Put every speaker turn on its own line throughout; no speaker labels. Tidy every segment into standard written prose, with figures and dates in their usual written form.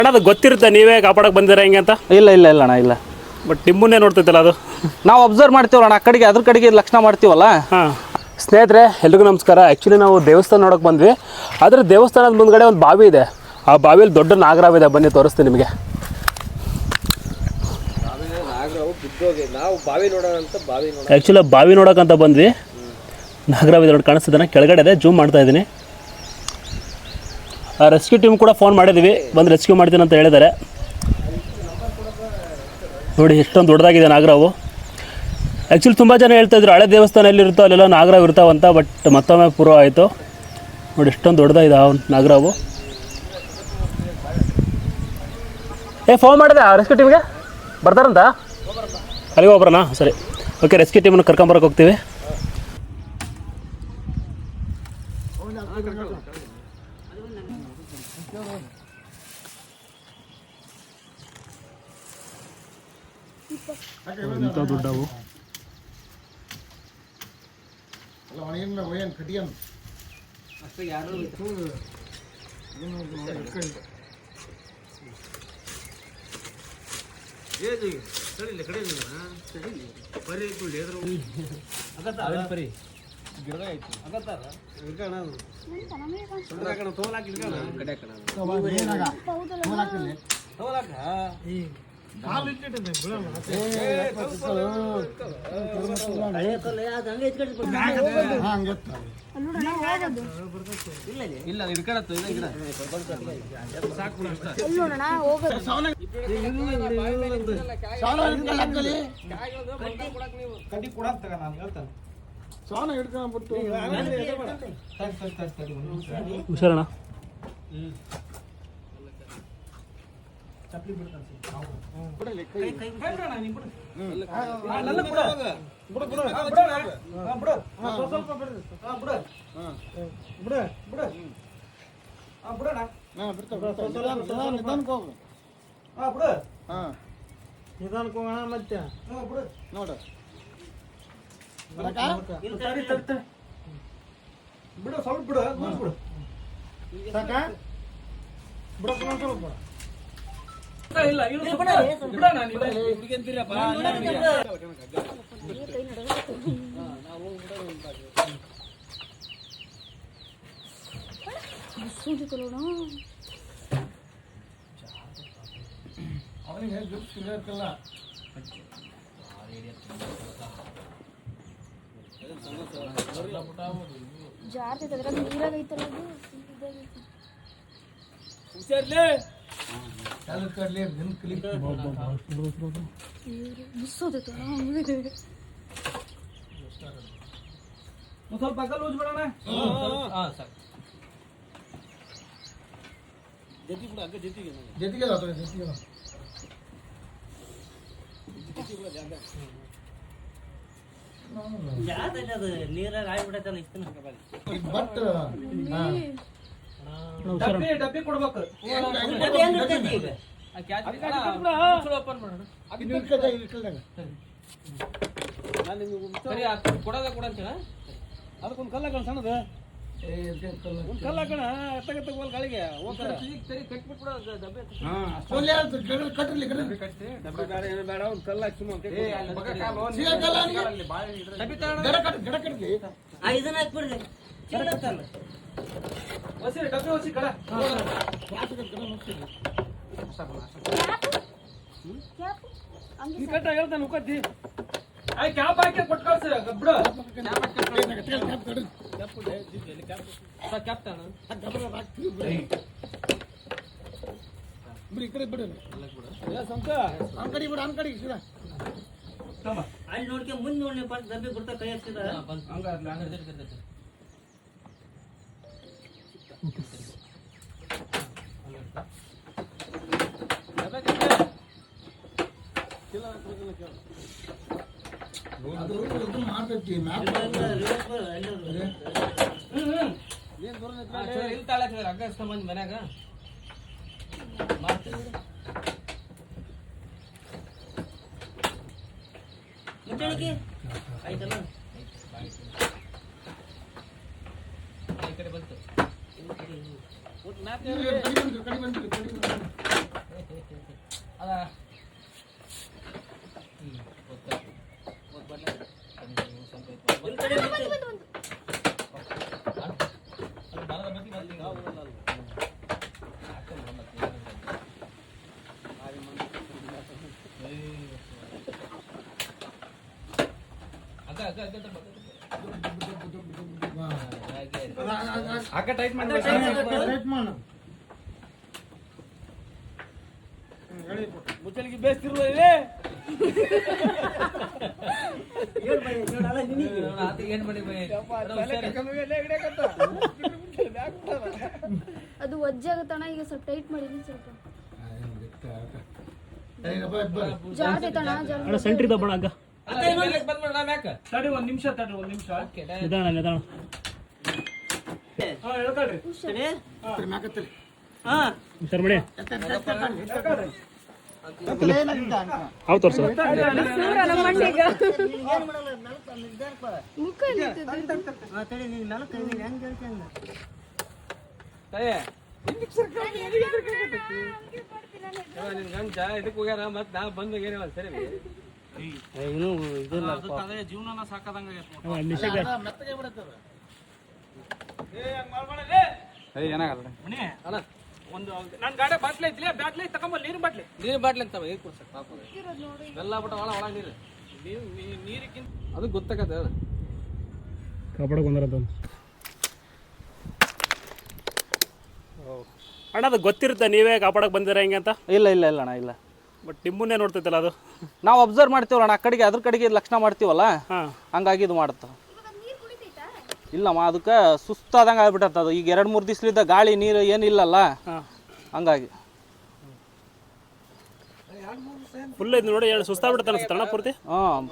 ಅಣ್ಣ ಅದು ಗೊತ್ತಿರುತ್ತೆ ನೀವೇ ಕಾಪಾಡಕ್ಕೆ ಬಂದಿರ ಹಿಂಗೆ ಅಂತ?
ಇಲ್ಲ ಇಲ್ಲ ಇಲ್ಲ ಅಣ್ಣ ಇಲ್ಲ.
ಬಟ್ ನಿಮ್ಮನ್ನೇ ನೋಡ್ತೈತಲ್ಲ ಅದು.
ನಾವು ಅಬ್ಸರ್ವ್ ಮಾಡ್ತೀವಲ್ಲ ಅಣ್ಣ, ಆ ಕಡೆಗೆ ಅದ್ರ ಕಡೆಗೆ ಲಕ್ಷಣ ಮಾಡ್ತೀವಲ್ಲ.
ಹಾಂ ಸ್ನೇಹಿತರೆ ಎಲ್ರಿಗೂ ನಮಸ್ಕಾರ. ಆ್ಯಕ್ಚುಲಿ ನಾವು ದೇವಸ್ಥಾನ ನೋಡೋಕೆ ಬಂದ್ವಿ. ಆದರೆ ದೇವಸ್ಥಾನದ ಮುಂದ್ಗಡೆ ಒಂದು ಬಾವಿ ಇದೆ. ಆ ಬಾವಿಯಲ್ಲಿ ದೊಡ್ಡ ನಾಗರಾವ್ ಇದೆ, ಬನ್ನಿ ತೋರಿಸ್ತೀನಿ ನಿಮಗೆ. ಆ್ಯಕ್ಚುಲಿ ಬಾವಿ ನೋಡೋಕ್ಕಂತ ಬಂದ್ವಿ. ನಾಗರಾವ್ ಇದೆ ನೋಡಿ, ಕಾಣಿಸ್ತಿದ್ದಾನೆ, ಕೆಳಗಡೆ ಇದೆ, ಜೂಮ್ ಮಾಡ್ತಾ ಇದ್ದೀನಿ. ರೆಸ್ಕ್ಯೂ ಟೀಮ್ ಕೂಡ ಫೋನ್ ಮಾಡಿದ್ದೀವಿ, ಬಂದು ರೆಸ್ಕ್ಯೂ ಮಾಡ್ತೀನಿ ಅಂತ ಹೇಳಿದ್ದಾರೆ. ನೋಡಿ ಎಷ್ಟೊಂದು ದೊಡ್ಡದಾಗಿದೆ ನಾಗರಾವು. ಆ್ಯಕ್ಚುಲಿ ತುಂಬ ಜನ ಹೇಳ್ತಾಯಿದ್ರು ಹಳೆ ದೇವಸ್ಥಾನ ಎಲ್ಲಿರುತ್ತೋ ಅಲ್ಲೆಲ್ಲ ನಾಗರಾವ್ ಇರ್ತಾವಂತ. ಬಟ್ ಮತ್ತೊಮ್ಮೆ ಪೂರ್ವ ಆಯಿತು. ನೋಡಿ ಎಷ್ಟೊಂದು ದೊಡ್ಡದಾಗಿದೆ ಆ ನಾಗರಾವು. ಫೋನ್ ಮಾಡಿದೆ ರೆಸ್ಕ್ಯೂ ಟೀಮ್ಗೆ, ಬರ್ತಾರಂತ? ಅಲ್ಲಿಗೆ ಹೋಗ್ಬರೋಣ? ಸರಿ ಓಕೆ, ರೆಸ್ಕ್ಯೂ ಟೀಮನ್ನು ಕರ್ಕೊಂಬರಕ್ಕೆ ಹೋಗ್ತೀವಿ. ಇಂಥ ದೊಡ್ಡವು ಹುಷಾರಣ್ಣ.
ನಿಧಾನಕ್ಕೆ ಹೋಗೋಣ ಮತ್ತೆ ನೋಡು ಬಿಡು, ಸ್ವಲ್ಪ ಬಿಡು, ಬಿಡು ಸಾಕ ಬಿಡು, ಸ್ವಲ್ಪ ಅವನಿಗೆ ಇರಲ್ಲ.
ಜಾರ್ತಿ ಅದ್ರಾಗ ನೀರಾಗ ಐತಲ್ಲ ಅದು.
ಹುಷಾರ್ಲೆ ಚಾಲು ಕಡ್ಲಿ ನಿನ್ ಕ್ಲಿಕ್
ಮುಸ್ಸೋದೈತೆ
ಸ್ವಲ್ಪ ಪಕ್ಕ ಲೂಸ್ ಬಿಡೋಣ. ಜೊತೆಗೆ
ನೀರಾಗ ಆಗ್ಬಿಡತ್ತಲ್ಲ ಇಷ್ಟ
ಬಟ್ ಡಬ್ಬಿ ಕೊಡ್ಬೇಕು.
ಕೊಡೋದ ಕೊಡಂತೀರ
ಅದಕ್ಕೊಂದು ಕಲ್ಲ ಕಣ ಸಣ್ಣದು, ಒಂದು ಕಲ್ಲ ಕಣ ತಗೋಲ್ ಗಾಳಿಗೆ ಬೇಡ, ಒಂದು ಕಲ್ಲ
ಇದನ್ನ ಹಾಕ್ಬಿಡ್ರಿ
ಡಬ್ಬಿ ಹೊಸಿ ಕಡ ಕಟ್ಟ ಹೇಳ್ತಾನೆ ಉಕ್ಕತ್ತಿ. ಆಯ್ ಕ್ಯಾಪ್ ಹಾಕಿ ಕೊಟ್ಟು ಕಳ್ಸಿ ಬಿಡು. ಈ ಕಡೆ ಬಿಡು,
ಅಲ್ಲಿ ನೋಡ್ಕೆ ಮುಂದೆ ನೋಡಿ ಡಬ್ಬಿ ಬಿಡ್ತಾ ಕೈ ಹಚ್ಚಿದ ಅಗ್ಗ ಮಂದಿ ಮನ್ಯಾಗ ಮಾಡ್ತೀವಿ. ಆಯ್ತಲ್ಲ ಈ ಕಡೆ ಬಂತು.
ಮುಚ್ಚಲಿಗೆ ಬೇಸ್ತಿರುವ ಇಲ್ಲಿ
ಅದು ಒಜ್ಜಾಗತ್ತಣ ಈಗ ಸ್ವಲ್ಪ ಟೈಟ್ ಮಾಡಿದ್ದೀನಿ ಸ್ವಲ್ಪ ಜಾರ್ತೈತಣ
ಅಣ್ಣ ಸೆಂಟ್ರ್ ಇದ್ದ ಬಣ ಹಗ್ಗ
ತಡಿ ಒಂದ್ ನಿಮಿಷ
ನಿಧಾನ ನಿಧಾನ
ಹೇಳ್ಕೊಳ್ರಿ
ಸರ್ ಮಾಡಿ ಅವು ತೋರ್ಸು
ಮುಖ
ನಿನ್ ಗಂಡ ಇದಕ್ಕೆ ಹೋಗ್ಯಾರ ಮತ್ ನಾ ಬಂದಾಗ ಏನಿಲ್ಲ ಸರಿ ಜೀವನ ಸಾಕಾದಂಗ ಒಂದು ನನ್ ಗಾಡಿ ಬಾಟ್ಲಿ ಐತಿ ಬ್ಯಾಟ್ಲಿ ತಗೊಂಬ ನೀರಿನ ಬಾಟ್ಲಿ ಅಂತ ನೀರು ಕುಡ್ಸಕ್ ಎಲ್ಲ ಬಿಟ್ಟ ಒಳ ನೀರು ನೀರಿಗಿಂತ ಅದು ಗೊತ್ತಾಗತ್ತೆ
ಕಾಪಾಡಕ್ಕೆ ಬಂದಿರೋದು ಅಣ್ಣ ಅದು ಗೊತ್ತಿರುತ್ತೆ ನೀವೇ ಕಾಪಾಡಕ್ಕೆ ಬಂದಿರ ಹೆಂಗೆ ಅಂತ
ಇಲ್ಲ ಇಲ್ಲ ಇಲ್ಲ ಅಣ್ಣ ಇಲ್ಲ.
ಬಟ್ ನಿಮ್ಮನ್ನೇ ನೋಡ್ತೈತಲ್ಲ ಅದು.
ನಾವು ಅಬ್ಸರ್ವ್ ಮಾಡ್ತೀವಲ್ಲ ಅಣ್ಣ, ಆ ಕಡೆಗೆ ಅದ್ರ ಕಡೆಗೆ ಲಕ್ಷಣ ಮಾಡ್ತೀವಲ್ಲ,
ಹಾಂ,
ಹಂಗಾಗಿ ಇದು ಮಾಡುತ್ತೆ. ಇಲ್ಲಮ್ಮ, ಅದಕ್ಕೆ ಸುಸ್ತಾದಂಗೆ ಆಗ್ಬಿಟ್ಟತ್ತ ಅದು. ಈಗ 2-3 ದಿವ್ಸಲಿದ್ದ ಗಾಳಿ ನೀರು ಏನಿಲ್ಲಲ್ಲ, ಹಂಗಾಗಿ
ಫುಲ್ ಇದು ನೋಡಿ ಸುಸ್ತಾಗ್ಬಿಡುತ್ತೆ ಅನ್ಸುತ್ತೆ ಅಣ್ಣ ಪೂರ್ತಿ.
ಹಾಂ,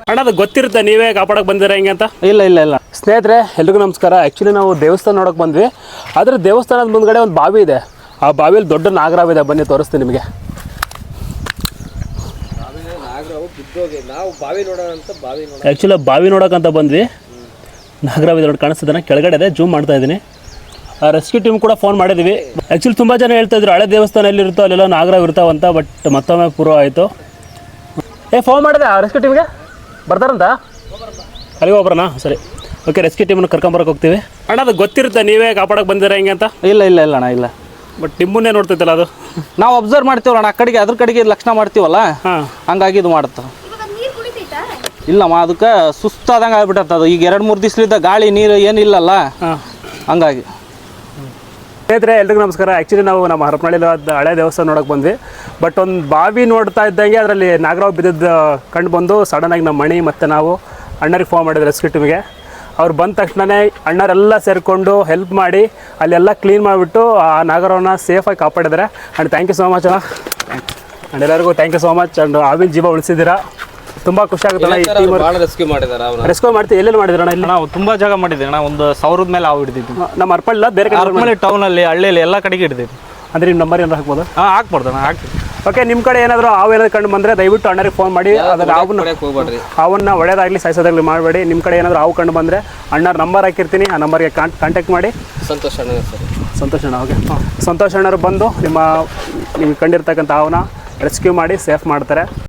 ಅಣ್ಣ ಅದು ಗೊತ್ತಿರುತ್ತೆ ನೀವೇ ಕಾಪಾಡಕ್ಕೆ ಬಂದಿರ ಹೆಂಗೆ ಅಂತ.
ಇಲ್ಲ ಇಲ್ಲ ಇಲ್ಲ.
ಸ್ನೇಹಿತರೆ ಎಲ್ರಿಗೂ ನಮಸ್ಕಾರ. ಆ್ಯಕ್ಚುಲಿ ನಾವು ದೇವಸ್ಥಾನ ನೋಡೋಕೆ ಬಂದ್ವಿ. ಆದರೆ ದೇವಸ್ಥಾನದ ಮುಂದ್ಗಡೆ ಒಂದು ಬಾವಿ ಇದೆ. ಆ ಬಾವಿಯಲ್ಲಿ ದೊಡ್ಡ ನಾಗರಾವಿದೆ, ಬನ್ನಿ ತೋರಿಸ್ತೀನಿ ನಿಮಗೆ. ಆ್ಯಕ್ಚುಲಿ ಬಾವಿ ನೋಡೋಕ್ಕಂತ ಬಂದ್ವಿ. ನಾಗರಾವಿದೆ ನೋಡಿ, ಕಾಣಿಸ್ತಿದ್ದಾನೆ, ಕೆಳಗಡೆ ಇದೆ, ಜೂಮ್ ಮಾಡ್ತಾ ಇದ್ದೀನಿ. ರೆಸ್ಕ್ಯೂ ಟೀಮ್ ಕೂಡ ಫೋನ್ ಮಾಡಿದ್ವಿ. ಆ್ಯಕ್ಚುಲಿ ತುಂಬ ಜನ ಹೇಳ್ತಾಯಿದ್ರು ಹಳೆ ದೇವಸ್ಥಾನ ಎಲ್ಲಿರುತ್ತೋ ಅಲ್ಲೆಲ್ಲ ನಾಗರಾವ್ ಇರ್ತಾವಂತ. ಬಟ್ ಮತ್ತೊಮ್ಮೆ ಪ್ರೂವ್ ಆಯಿತು. ಫೋನ್ ಮಾಡಿದೆ ಆ ರೆಸ್ಕ್ಯೂ ಟೀಮ್ಗೆ, ಬರ್ತಾರಂತ ಅಲ್ಲಿಗೆ ಹೋಗ್ಬರೋಣ? ಸರಿ, ಓಕೆ, ರೆಸ್ಕ್ಯೂ ಟೀಮನ್ನು ಕರ್ಕೊಂಬರಕ್ಕೆ ಹೋಗ್ತೀವಿ. ಅಣ್ಣ ಅದು ಗೊತ್ತಿರುತ್ತೆ ನೀವೇ ಕಾಪಾಡಕ್ಕೆ ಬಂದಿರ ಹೆಂಗೆ ಅಂತ.
ಇಲ್ಲ ಇಲ್ಲ ಇಲ್ಲ ಅಣ್ಣ ಇಲ್ಲ.
ಬಟ್ ನಿಮ್ಮನ್ನೇ ನೋಡ್ತೈತಲ್ಲ ಅದು.
ನಾವು ಅಬ್ಸರ್ವ್ ಮಾಡ್ತೀವಲ್ಲ ಅಣ್ಣ, ಆ ಕಡೆಗೆ ಅದ್ರ ಕಡೆಗೆ ಲಕ್ಷಣ ಮಾಡ್ತೀವಲ್ಲ,
ಹಾಂ,
ಹಂಗಾಗಿ ಇದು ಮಾಡುತ್ತೆ. ಇಲ್ಲಮ್ಮ, ಅದಕ್ಕೆ ಸುಸ್ತಾದಂಗೆ ಆಗ್ಬಿಟ್ಟತ್ತ ಅದು. ಈಗ 2-3 ದಿವ್ಸಲಿದ್ದ ಗಾಳಿ ನೀರು ಏನಿಲ್ಲಲ್ಲ, ಹಂಗಾಗಿ.
ಸ್ನೇಹಿತರೆ ಎಲ್ರಿಗೂ ನಮಸ್ಕಾರ. ಆ್ಯಕ್ಚುಲಿ ನಾವು ನಮ್ಮ ಹರಪನಹಳ್ಳಿಲಿ ಹಳೆ ದೇವಸ್ಥಾನ ನೋಡೋಕೆ ಬಂದ್ವಿ. ಬಟ್ ಒಂದು ಬಾವಿ ನೋಡ್ತಾ ಇದ್ದಂಗೆ ಅದರಲ್ಲಿ ನಾಗರಾವ್ ಬಿದ್ದದ್ದು ಕಂಡು ಬಂದು ಸಡನ್ನಾಗಿ ನಮ್ಮ ಮಣಿ ಮತ್ತು ನಾವು ಅಣ್ಣರಿಗೆ ಫೋನ್ ಮಾಡಿದ್ರು ರೆಸ್ಕ್ಯೂ ಟೀಮ್ಗೆ. ಅವ್ರು ಬಂದ ತಕ್ಷಣವೇ ಅಣ್ಣರೆಲ್ಲ ಸೇರಿಕೊಂಡು ಹೆಲ್ಪ್ ಮಾಡಿ ಅಲ್ಲೆಲ್ಲ ಕ್ಲೀನ್ ಮಾಡಿಬಿಟ್ಟು ಆ ನಾಗರಾವ್ನ ಸೇಫಾಗಿ ಕಾಪಾಡಿದ್ದಾರೆ. And thank you so much ಅಣ್ಣ. ಆ್ಯಂಡ್ ಎಲ್ಲರಿಗೂ thank you so much. And ಆವಿನ ಜೀವ ಉಳಿಸಿದ್ದೀರಾ, ತುಂಬ ಖುಷಿ ಆಗುತ್ತಲ್ಲ. ಈ ಟೀಮ್ ರೆಸ್ಕ್ಯೂ ಮಾಡ್ತೀವಿ. ಎಲ್ಲೆಲ್ಲಿ ಮಾಡಿದ್ರಣ್ಣ? ಇಲ್ಲಿ
ನಾವು ತುಂಬ ಜಾಗ ಮಾಡಿದ್ದೀವಿ ಅಣ್ಣ. 1,000 ಮೇಲೆ ಹಾವು ಹಿಡಿದಿದ್ವಿ
ನಮ್ಮ ಹರಪನಹಳ್ಳಿ ಬೇರೆ
ಹರಪನಹಳ್ಳಿ ಟೌನಲ್ಲಿ, ಹಳ್ಳಿಯಲ್ಲಿ ಎಲ್ಲ ಕಡೆಗೆ ಹಿಡಿದಿದ್ವಿ.
ಅಂದರೆ ನಿಮ್ಮ ನಂಬರ್ ಏನಾರು ಹಾಕ್ಬೋದು?
ಹಾಂ, ಹಾಕ್ಬಾರ್ದು ಅಣ್ಣ, ಹಾಕ್ತೀವಿ.
ಓಕೆ, ನಿಮ್ಮ ಕಡೆ ಏನಾದರೂ ಹಾವು ಏನಾದ್ರು ಕಂಡು ಬಂದರೆ ದಯವಿಟ್ಟು ಅಣ್ಣರಿಗೆ ಫೋನ್ ಮಾಡಿ. ಅದನ್ನು ಹಾವನ್ನ ಒಳ್ಳೇದಾಗಲಿ ಸಾಯಿಸೋದಾಗಲಿ ಮಾಡಬೇಡಿ. ನಿಮ್ಮ ಕಡೆ ಏನಾದರೂ ಹಾವು ಕಂಡು ಬಂದರೆ ಅಣ್ಣರ ನಂಬರ್ ಹಾಕಿರ್ತೀನಿ, ಆ ನಂಬರ್ಗೆ ಕಾಂಟ್ಯಾಕ್ಟ್ ಮಾಡಿ. ಸಂತೋಷ್ ಅಣ್ಣ. ಓಕೆ, ಸಂತೋಷ್ ಅಣ್ಣರು ಬಂದು ನೀವು ಕಂಡಿರ್ತಕ್ಕಂಥ ಹಾವನ್ನ ರೆಸ್ಕ್ಯೂ ಮಾಡಿ ಸೇಫ್ ಮಾಡ್ತಾರೆ.